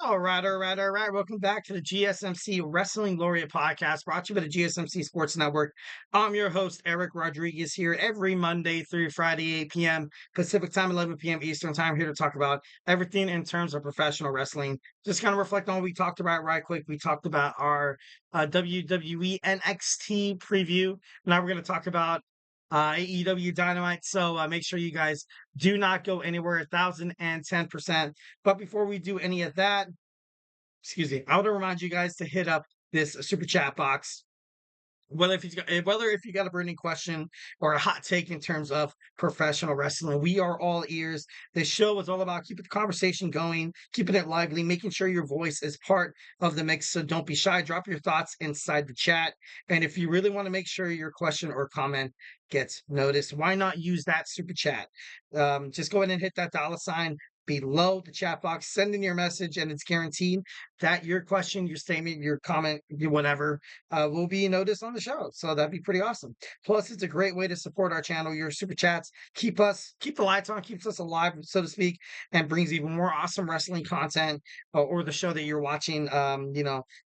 All right. Welcome back to the GSMC Wrestling Laureate podcast brought to you by the GSMC Sports Network. I'm your host, Eric Rodriguez, here every Monday through Friday, 8 p.m. Pacific time, 11 p.m. Eastern time, here to talk about everything in terms of professional wrestling. Just kind of reflect on what we talked about right quick. We talked about our WWE NXT preview. Now we're going to talk about AEW Dynamite. So make sure you guys do not go anywhere, 1,010%. But before we do any of that, excuse me, I want to remind you guys to hit up this super chat box. Whether if you got a burning question or a hot take in terms of professional wrestling, we are all ears. This show is all about keeping the conversation going, keeping it lively, making sure your voice is part of the mix. So don't be shy. Drop your thoughts inside the chat. And if you really want to make sure your question or comment gets noticed, why not use that super chat? Just go ahead and hit that $ below the chat box. Send in your message, and it's guaranteed that your question, your statement, your comment, whatever, will be noticed on the show. So that'd be pretty awesome. Plus, it's a great way to support our channel. Your super chats keep the lights on, keeps us alive, so to speak, and brings even more awesome wrestling content or the show that you're watching.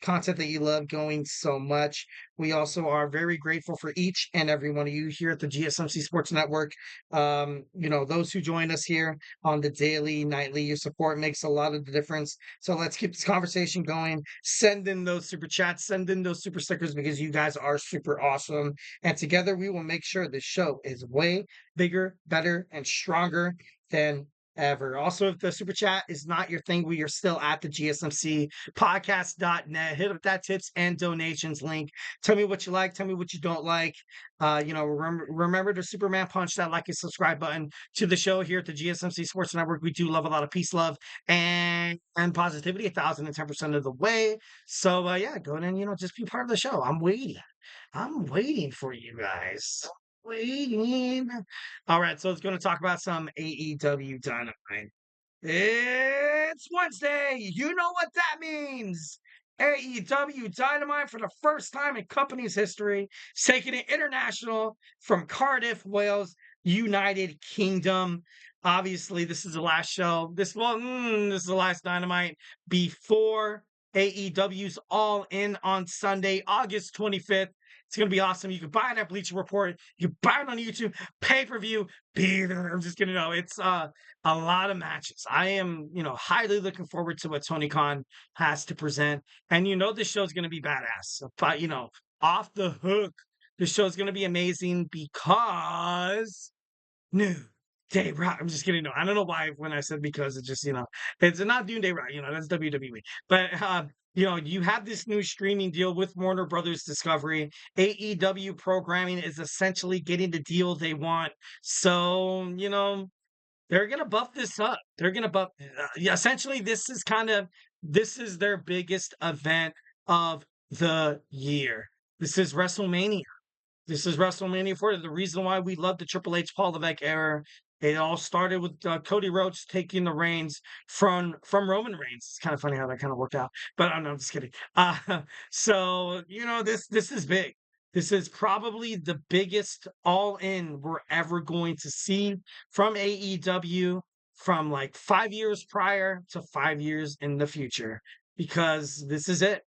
Content that you love going so much. We also are very grateful for each and every one of you here at the GSMC Sports Network. Those who join us here on the daily, nightly, your support makes a lot of the difference. So let's keep this conversation going. Send in those super chats, send in those super stickers because you guys are super awesome. And together we will make sure this show is way bigger, better, and stronger than ever. Also, if the super chat is not your thing, we are still at the GSMC podcast.net. Hit up that tips and donations link. Tell me what you like, tell me what you don't like. Remember to Superman punch that like and subscribe button to the show here at the GSMC Sports Network. We do love a lot of peace, love, and positivity 1,010% of the way. So go ahead and just be part of the show. I'm waiting for you guys. Waiting. All right, so let's going to talk about some AEW Dynamite. It's Wednesday. You know what that means. AEW Dynamite, for the first time in company's history, is taking it international from Cardiff, Wales, United Kingdom. Obviously, this is the last show. This is the last Dynamite before AEW's All-In on Sunday, August 25th. It's going to be awesome. You can buy it at Bleacher Report. You can buy it on YouTube. Pay-per-view. Be there. I'm just kidding. No, it's a lot of matches. I am, highly looking forward to what Tony Khan has to present. And this show's going to be badass. But, off the hook, the show's going to be amazing because New Day Rock. I'm just kidding. No, I don't know why when I said because it's just, it's not New Day Rock. That's WWE. But, you have this new streaming deal with Warner Brothers Discovery. AEW programming is essentially getting the deal they want. So, they're gonna buff this up. They're gonna buff. Essentially, this is their biggest event of the year. This is WrestleMania. This is WrestleMania 4. The reason why we love the Triple H Paul Levesque era. It all started with Cody Rhodes taking the reins from Roman Reigns. It's kind of funny how that kind of worked out, but I'm just kidding. So this is big. This is probably the biggest all-in we're ever going to see from AEW from like 5 years prior to 5 years in the future, because this is it.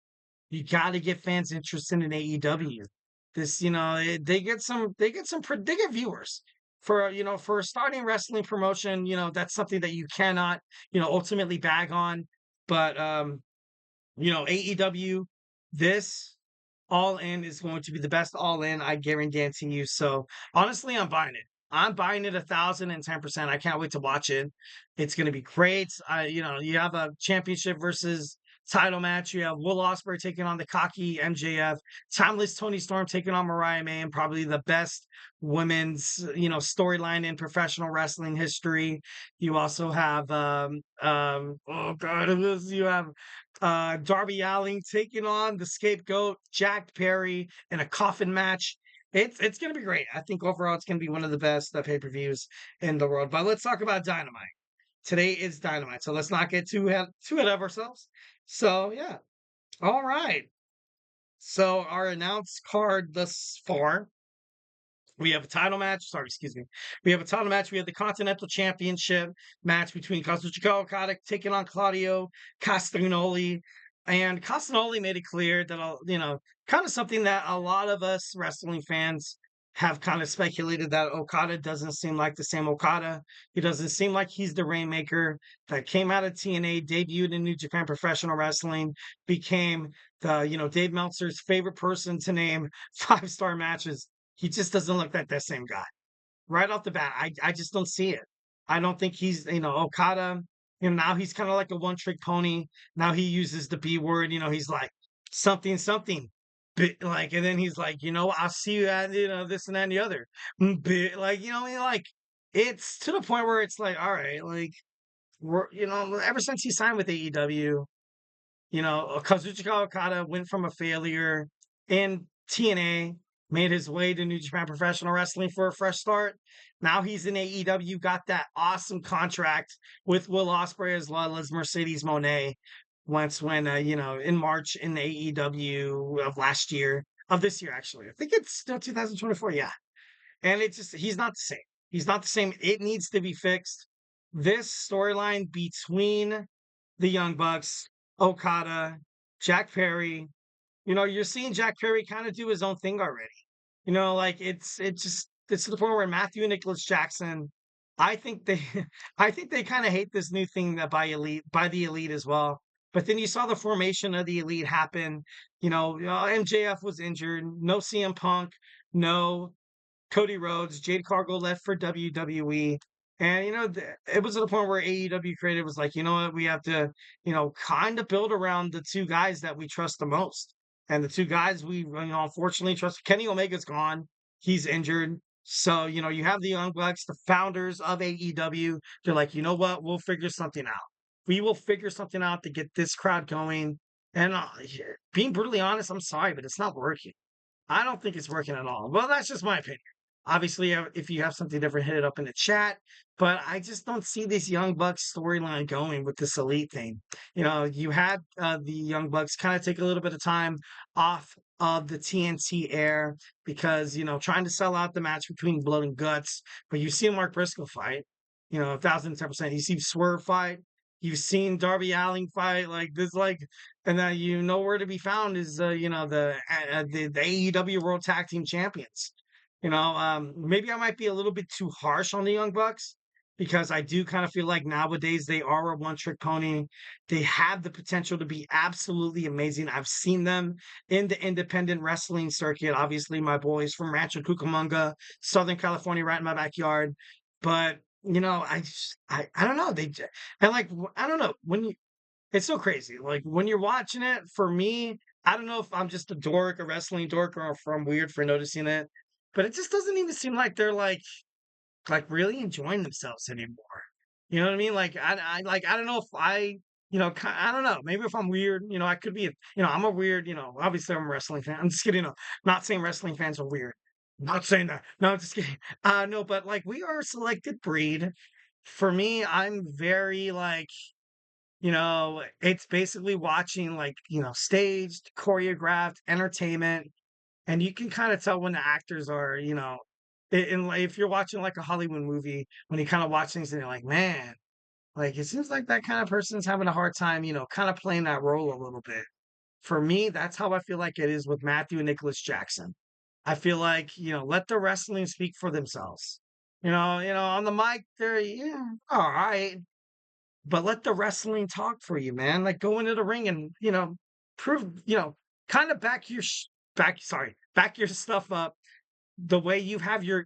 You got to get fans interested in AEW. This, they get viewers for starting wrestling promotion. That's something that you cannot, ultimately bag on. But AEW, this all in is going to be the best all in, I guarantee you. So honestly, I'm buying it. I'm buying it 1,010%. I can't wait to watch it. It's going to be great. You have a championship versus title match. You have Will Ospreay taking on the cocky MJF, timeless Toni Storm taking on Mariah May, and probably the best women's, storyline in professional wrestling history. You also have, you have Darby Allin taking on the scapegoat Jack Perry in a coffin match. It's going to be great. I think overall it's going to be one of the best pay-per-views in the world. But let's talk about Dynamite. Today is Dynamite, so let's not get too ahead of ourselves. So yeah, all right. So our announced card thus far We have a title match. Sorry, excuse me. We have a title match. We have the Continental Championship match between Kazuchika Okada taking on Claudio Castagnoli. And Castagnoli made it clear that, kind of something that a lot of us wrestling fans have kind of speculated, that Okada doesn't seem like the same Okada. He doesn't seem like he's the Rainmaker that came out of TNA, debuted in New Japan Professional Wrestling, became Dave Meltzer's favorite person to name 5-star matches. He just doesn't look like that same guy. Right off the bat, I just don't see it. I don't think he's, Okada, now he's kind of like a one-trick pony. Now he uses the B word, he's like something, something. Like, and then he's like, I'll see you at, this and that and the other. Like, like, it's to the point where it's like, all right, like, ever since he signed with AEW, Kazuchika Okada went from a failure in TNA, made his way to New Japan Professional Wrestling for a fresh start. Now he's in AEW, got that awesome contract with Will Ospreay as well as Mercedes Moné. In March in AEW of this year, actually. I think it's still 2024. Yeah. And he's not the same. He's not the same. It needs to be fixed. This storyline between the Young Bucks, Okada, Jack Perry. You're seeing Jack Perry kind of do his own thing already. Like it's to the point where Matthew and Nicholas Jackson, I think they I think they kind of hate this new thing that by the elite as well. But then you saw the formation of the elite happen. MJF was injured, no CM Punk, no Cody Rhodes, Jade Cargill left for WWE. And, it was to the point where AEW creative was like, you know what, we have to, kind of build around the two guys that we trust the most. And the two guys we, unfortunately trust. Kenny Omega's gone. He's injured. So, you have the Young Bucks, the founders of AEW. They're like, you know what, we'll figure something out. We will figure something out to get this crowd going. And being brutally honest, I'm sorry, but it's not working. I don't think it's working at all. Well, that's just my opinion. Obviously, if you have something different, hit it up in the chat. But I just don't see this Young Bucks storyline going with this elite thing. You had the Young Bucks kind of take a little bit of time off of the TNT air because, trying to sell out the match between Blood and Guts. But you see Mark Briscoe fight, 1,010%. You see Swerve fight. You've seen Darby Allin fight like this, and then where to be found is the AEW World Tag Team Champions. Maybe I might be a little bit too harsh on the Young Bucks because I do kind of feel like nowadays they are a one-trick pony. They have the potential to be absolutely amazing. I've seen them in the independent wrestling circuit. Obviously, my boys from Rancho Cucamonga, Southern California, right in my backyard. But I don't know. I don't know it's so crazy. Like when you're watching it, for me, I don't know if I'm just a wrestling dork, or if I'm weird for noticing it, but it just doesn't even seem like they're really enjoying themselves anymore. You know what I mean? I don't know if I don't know. Maybe if I'm weird, I could be, I'm a weird, obviously I'm a wrestling fan. I'm just kidding. Not saying wrestling fans are weird. Not saying that. No, I'm just kidding. No, but we are a selected breed. For me, I'm very it's basically watching staged, choreographed entertainment, and you can kind of tell when the actors are, if you're watching a Hollywood movie, when you kind of watch things and you're like, man, it seems like that kind of person's having a hard time, kind of playing that role a little bit. For me, that's how I feel like it is with Matthew and Nicholas Jackson. I feel like, let the wrestling speak for themselves. On the mic, they're all right, but let the wrestling talk for you, man. Go into the ring and prove, kind of back your stuff up the way you have your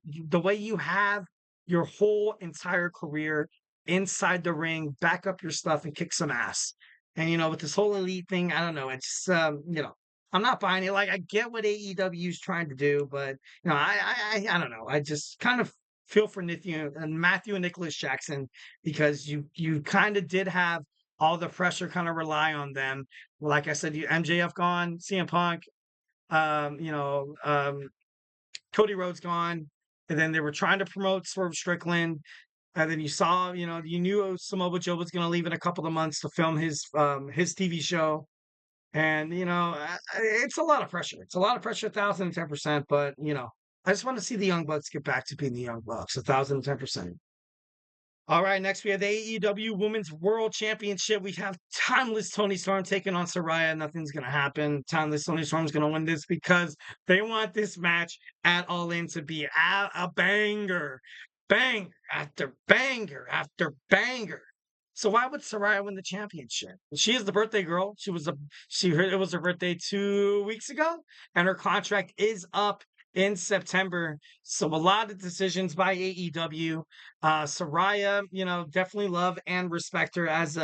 whole entire career inside the ring. Back up your stuff and kick some ass. And with this whole elite thing, I don't know. It's I'm not buying it. I get what AEW is trying to do, but I don't know. I just kind of feel for Matthew and Nicholas Jackson because you kind of did have all the pressure kind of rely on them. Like I said, MJF gone, CM Punk, Cody Rhodes gone, and then they were trying to promote Swerve Strickland. And then you saw, you knew Samoa Joe was going to leave in a couple of months to film his TV show. And, it's a lot of pressure. It's a lot of pressure, 1,010%. But, I just want to see the Young Bucks get back to being the Young Bucks, 1,010%. All right, next we have the AEW Women's World Championship. We have timeless Toni Storm taking on Saraya. Nothing's going to happen. Timeless Toni Storm's going to win this because they want this match at All In to be a banger. Banger after banger after banger. So why would Saraya win the championship? She is the birthday girl. It was her birthday 2 weeks ago, and her contract is up in September. So a lot of decisions by AEW. Saraya, definitely love and respect her as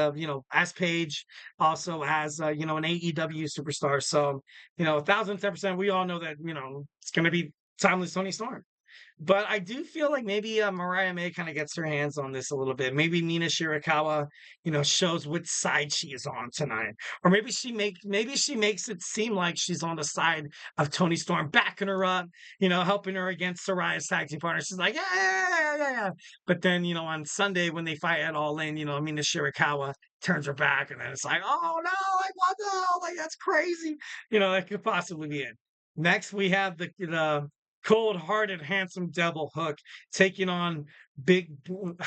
as Paige, also as an AEW superstar. So 1,010%. We all know that it's going to be timeless Toni Storm. But I do feel like maybe Mariah May kind of gets her hands on this a little bit. Maybe Mina Shirakawa, shows which side she is on tonight, or maybe she makes it seem like she's on the side of Toni Storm, backing her up, helping her against Saraya's tag team partner. She's like, yeah, yeah, yeah, yeah, yeah. But then on Sunday when they fight at All In, Mina Shirakawa turns her back, and then it's like, oh no, like what the hell? Like that's crazy. That could possibly be it. Next, we have the cold-hearted, handsome devil Hook taking on big.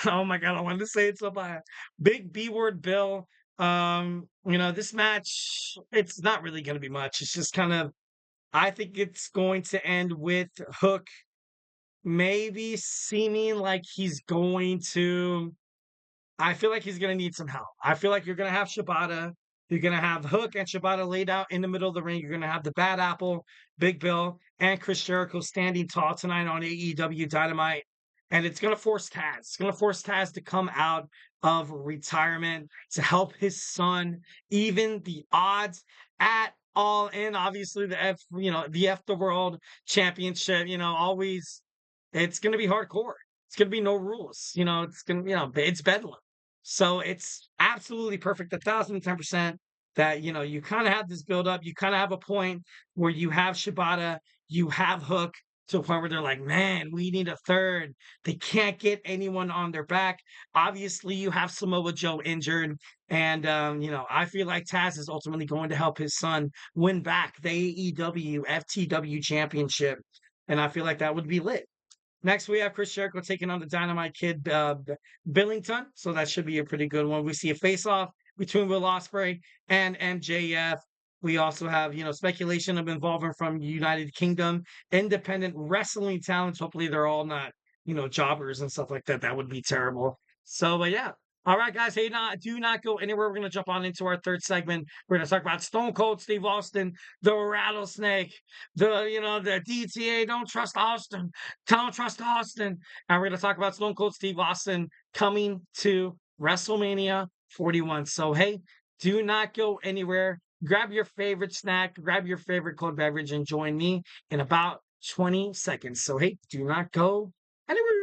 Oh my god, I wanted to say it so bad. Big B word Bill. This match, it's not really going to be much. It's just kind of. I think it's going to end with Hook maybe seeming like he's going to. I feel like he's going to need some help. I feel like you're going to have Shibata. You're going to have Hook and Shibata laid out in the middle of the ring. You're going to have the Bad Apple, Big Bill, and Chris Jericho standing tall tonight on AEW Dynamite. And it's going to force Taz. It's going to force Taz to come out of retirement to help his son even the odds at All In. Obviously, the World Championship, always, it's going to be hardcore. It's going to be no rules. It's going to, it's bedlam. So it's absolutely perfect, 1,010% that, you kind of have this build up. You kind of have a point where you have Shibata, you have Hook to a point where they're like, man, we need a third. They can't get anyone on their back. Obviously, you have Samoa Joe injured. And, I feel like Taz is ultimately going to help his son win back the AEW FTW championship. And I feel like that would be lit. Next, we have Chris Jericho taking on the Dynamite Kid Billington. So that should be a pretty good one. We see a face-off between Will Ospreay and MJF. We also have, speculation of involvement from United Kingdom, independent wrestling talents. Hopefully they're all not, jobbers and stuff like that. That would be terrible. So, but yeah. All right, guys. Hey, do not go anywhere. We're going to jump on into our third segment. We're going to talk about Stone Cold Steve Austin, the Rattlesnake, the DTA. Don't trust Austin. Don't trust Austin. And we're going to talk about Stone Cold Steve Austin coming to WrestleMania 41. So, hey, do not go anywhere. Grab your favorite snack, grab your favorite cold beverage, and join me in about 20 seconds. So, hey, do not go anywhere.